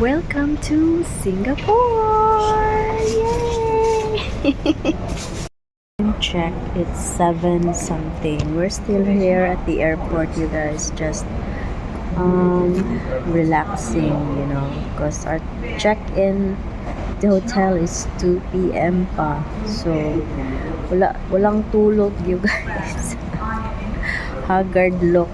Welcome to Singapore! Yay! Check, it's 7 something. We're still here at the airport, you guys. Just relaxing, because our check-in the hotel is 2 p.m. pa. So walang tulog, you guys. Haggard look.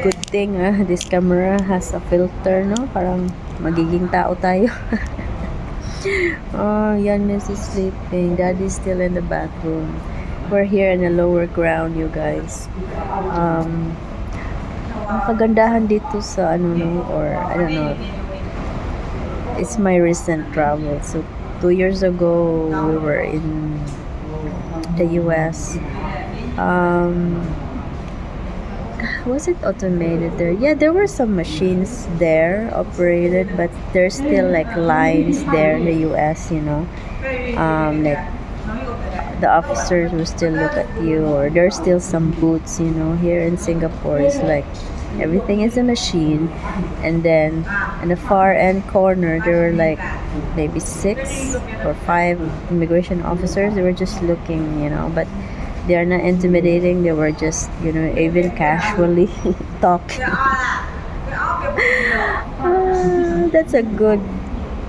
Good thing this camera has a filter, no? Parang magiging tao tayo. Oh, Yannis is sleeping. Daddy's still in the bathroom. We're here in the lower ground, you guys. Ang kagandahan dito sa or I don't know. It's my recent travel. So 2 years ago, we were in the US. Was it automated there? Yeah, there were some machines there operated, but there's still like lines there in the US, like the officers will still look at you, or there's still some booths, here in Singapore. It's like everything is a machine, and then in the far end corner there were like maybe 6 or 5 immigration officers. They were just looking, but they are not intimidating. They were just, even casually talking. That's a good,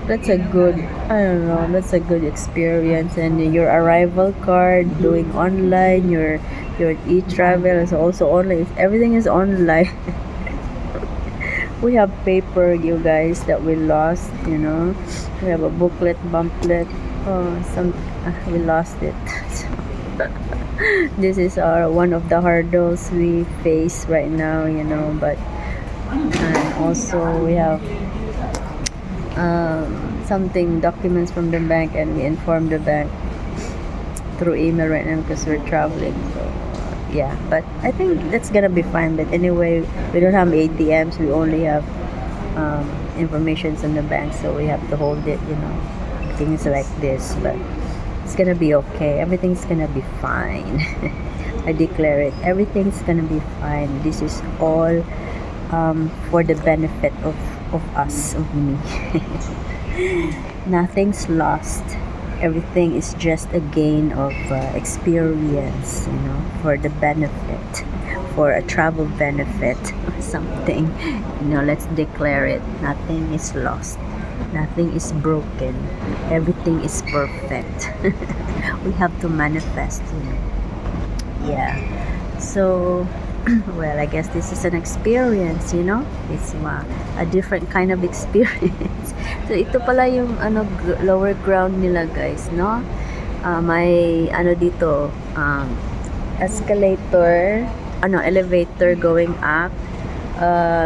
I don't know, that's a good experience. And your arrival card, doing online, your e-travel is also online. Everything is online. We have paper, you guys, that we lost, We have a booklet, we lost it. This is one of the hurdles we face right now, but and also we have documents from the bank, and we inform the bank through email right now because we're traveling. So yeah, but I think that's gonna be fine. But anyway, we don't have ATMs. We only have information in the bank, so we have to hold it, things like this. But it's gonna be okay. Everything's gonna be fine. I declare it. Everything's gonna be fine. This is all for the benefit of us, of me. Nothing's lost. Everything is just a gain of experience, for the benefit, for a travel benefit or something. Let's declare it. Nothing is lost. Nothing is broken. Everything is perfect. We have to manifest, Yeah. So, well, I guess this is an experience, It's a different kind of experience. So, ito pala yung lower ground nila, guys, no? May dito, escalator, elevator going up.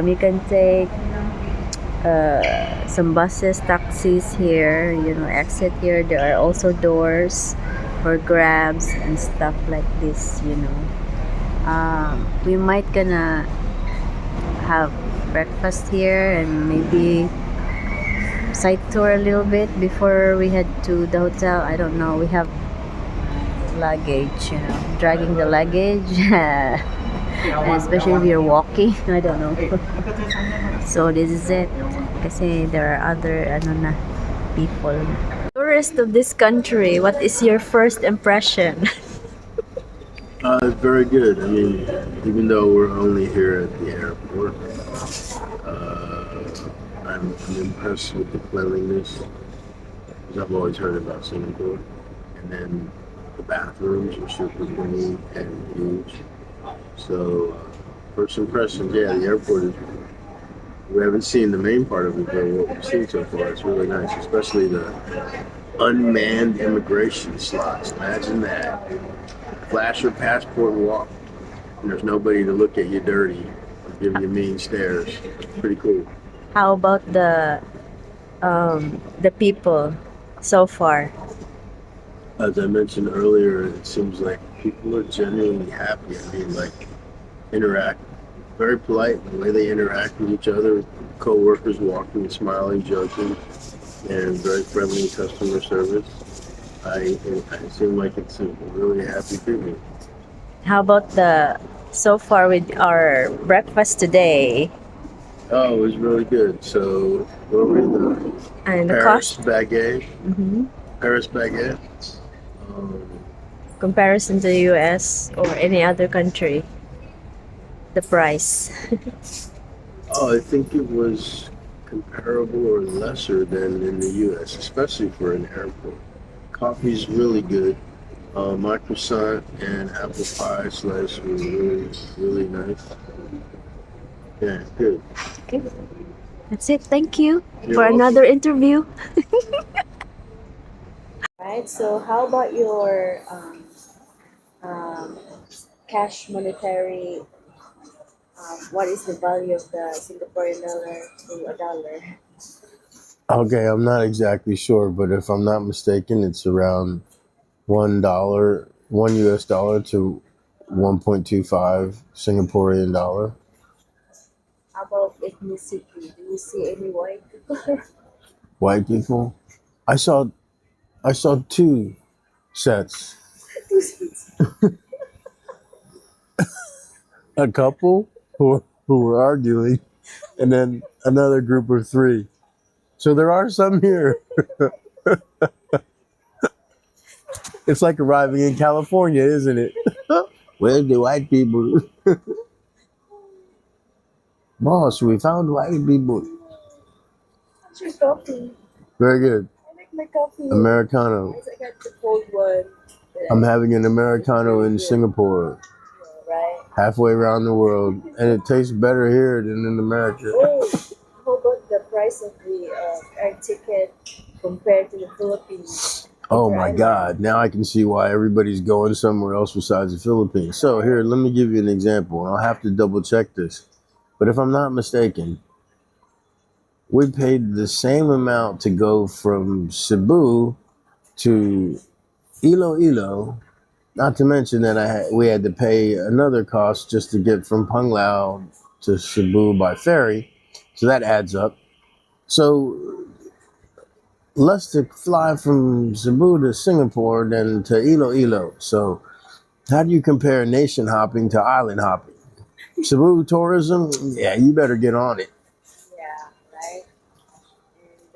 You can take some buses, taxis here, exit here. There are also doors for grabs and stuff like this, we might gonna have breakfast here and maybe site tour a little bit before we head to the hotel. I don't know. We have luggage, dragging the luggage. And especially if you're walking, I don't know. So this is it. Kasi there are other people. Tourist of this country, what is your first impression? It's very good. I mean, even though we're only here at the airport, I'm impressed with the cleanliness, because I've always heard about Singapore. And then the bathrooms are super clean and huge. So, first impressions, yeah, the airport is. We haven't seen the main part of it, but what we've seen so far, it's really nice, especially the unmanned immigration slots. Imagine that. Flash your passport and walk, and there's nobody to look at you dirty or give you mean stares. Pretty cool. How about the people so far? As I mentioned earlier, it seems like people are genuinely happy. I mean, like, interact, very polite the way they interact with each other. Co-workers walking, smiling, joking, and very friendly customer service. I seem like it's a really happy people. How about so far with our breakfast today? Oh, it was really good. So, what were the And the Paris cost? baguette? Hmm. Paris baguette. Um, Comparison to the US or any other country, the price. oh, I think it was comparable or lesser than in the U.S., especially for an airport. Coffee's really good. My croissant and apple pie slice were really, really nice. Yeah, good. Okay, that's it. Thank you You're for welcome. another interview. Right. So, how about your um, cash monetary? What is the value of the Singaporean dollar to a dollar? Okay, I'm not exactly sure, but if I'm not mistaken, it's around $1, $1 to 1.25 Singaporean dollar. How about ethnicity? Do you see any white people? White people. I saw I saw two sets. A couple who were arguing, and then another group of three. So there are some here. It's like arriving in California, isn't it? Where the white people? Boss, we found white people. What's your coffee? Very good. I like my coffee. Americano. I got the cold one. I'm having an Americano in Singapore, Right. halfway around the world, and it tastes better here than in America. Oh, how about the price of the air ticket compared to the Philippines? Oh my God, now I can see why everybody's going somewhere else besides the Philippines. So, here, let me give you an example, and I'll have to double check this. But if I'm not mistaken, we paid the same amount to go from Cebu to Iloilo, not to mention that we had to pay another cost just to get from Panglao to Cebu by ferry. So that adds up. So less to fly from Cebu to Singapore than to Iloilo. So how do you compare nation hopping to island hopping? Cebu tourism, yeah, you better get on it. Yeah, right.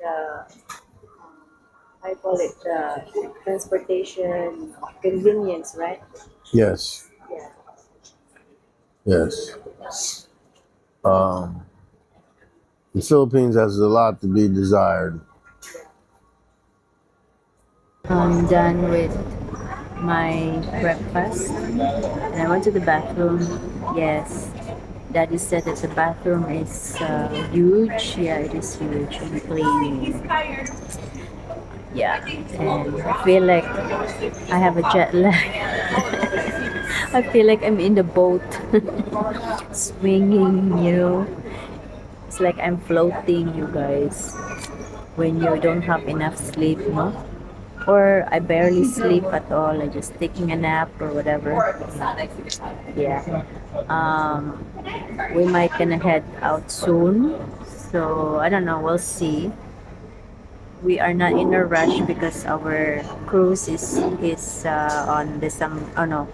And I call it transportation convenience, right? Yes, Yeah. yes. Um, the Philippines has a lot to be desired. I'm done with my breakfast and I went to the bathroom. Yes, Daddy said that the bathroom is huge. Yeah, it is huge and clean. Yeah, and I feel like I have a jet lag. I feel like I'm in the boat, swinging, you know. It's like I'm floating, you guys, when you don't have enough sleep, no? Or I barely sleep at all. I just taking a nap or whatever. Yeah. Um, we might gonna head out soon. So I don't know. We'll see. We are not in a rush because our cruise is on December. Oh no,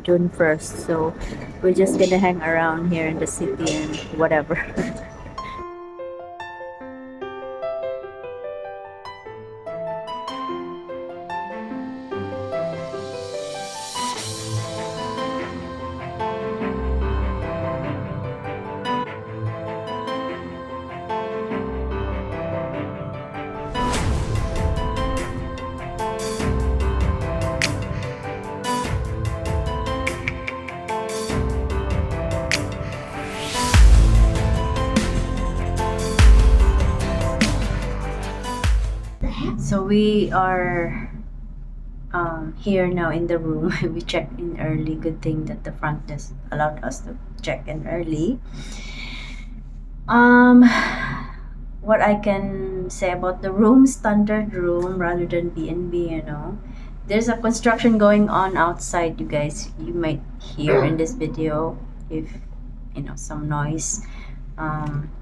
June 1st. So we're just gonna hang around here in the city and whatever. So we are here now in the room. We checked in early. Good thing that the front desk allowed us to check in early. Um, what I can say about the room, standard room rather than B&B, you know. There's a construction going on outside, you guys. You might hear in this video if you know some noise.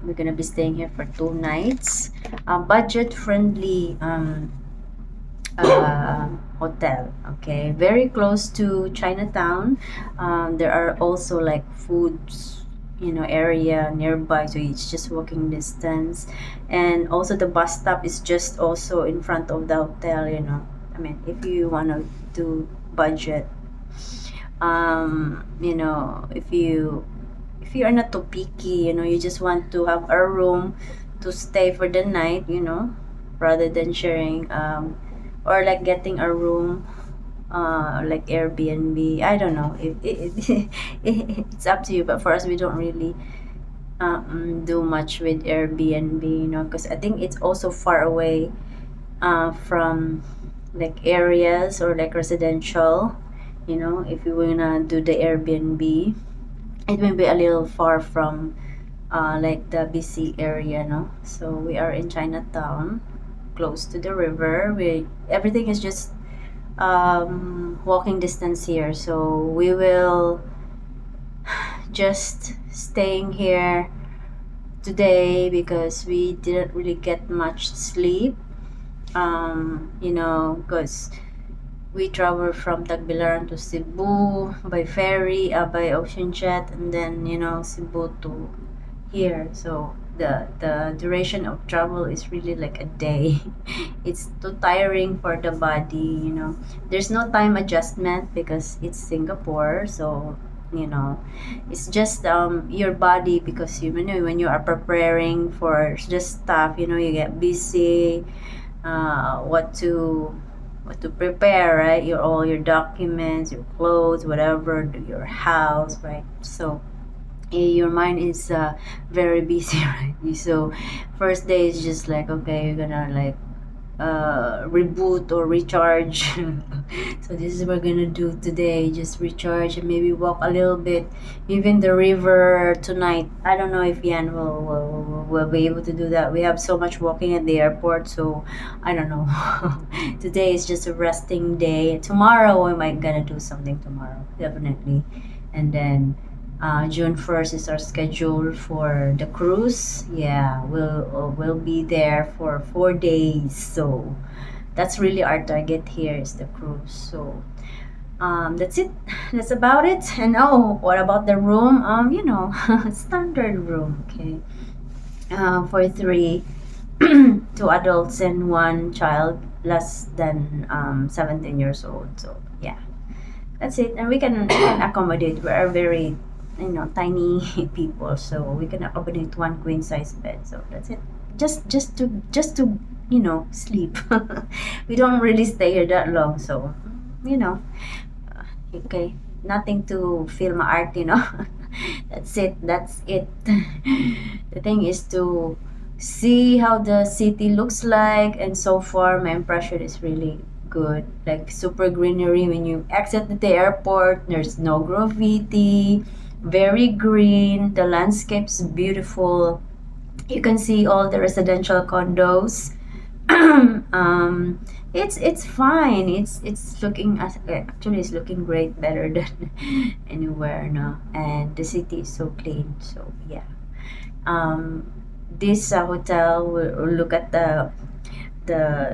We're gonna be staying here for 2 nights. Budget friendly hotel. Okay, very close to Chinatown. There are also like foods area nearby, so it's just walking distance. And also the bus stop is just also in front of the hotel. I mean, if you want to do budget, if you are not too picky, you just want to have a room to stay for the night, rather than sharing, or like getting a room, like Airbnb. I don't know if it's up to you, but for us, we don't really do much with Airbnb, because I think it's also far away from like areas or like residential. If you wanna do the Airbnb, it may be a little far from like the BC area, no? So we are in Chinatown, close to the river. Everything is just walking distance here. So we will just staying here today because we didn't really get much sleep. Because we traveled from Tagbilaran to Cebu by ferry, by ocean jet, and then Cebu to here. So the duration of travel is really like a day. It's too tiring for the body. There's no time adjustment because it's Singapore. So it's just your body, because when you are preparing for just stuff, you get busy, what to prepare, right? All your documents, your clothes, whatever, your house, right? So your mind is very busy, right? So first day is just like, okay, you're gonna like reboot or recharge. So this is what we're gonna do today, just recharge and maybe walk a little bit, even the river tonight. I don't know if Yan will be able to do that. We have so much walking at the airport, so I don't know. Today is just a resting day. Tomorrow we might gonna do something tomorrow, definitely. And then June 1st is our schedule for the cruise. Yeah, we'll be there for 4 days. So that's really our target here is the cruise. So that's it. That's about it. And what about the room? Standard room. Okay, for three, two adults and one child less than 17 years old. So yeah, that's it. And we can accommodate. We are very tiny people, so we can accommodate one queen size bed. So that's it. Just to sleep. We don't really stay here that long, so you know okay, nothing to fill my art. That's it. The thing is to see how the city looks like, and so far my impression is really good, like super greenery. When you exit the airport, there's no graffiti, very green, the landscape's beautiful. You can see all the residential condos. It's fine. It's looking actually it's looking great, better than anywhere now, and the city is so clean. So yeah, this hotel will look at the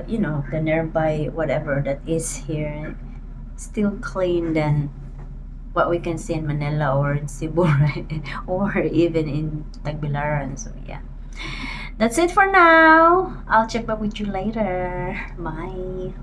nearby whatever that is here, still clean than what we can see in Manila or in Cebu, right? Or even in Tagbilaran. So yeah, that's it for now. I'll check back with you later. Bye.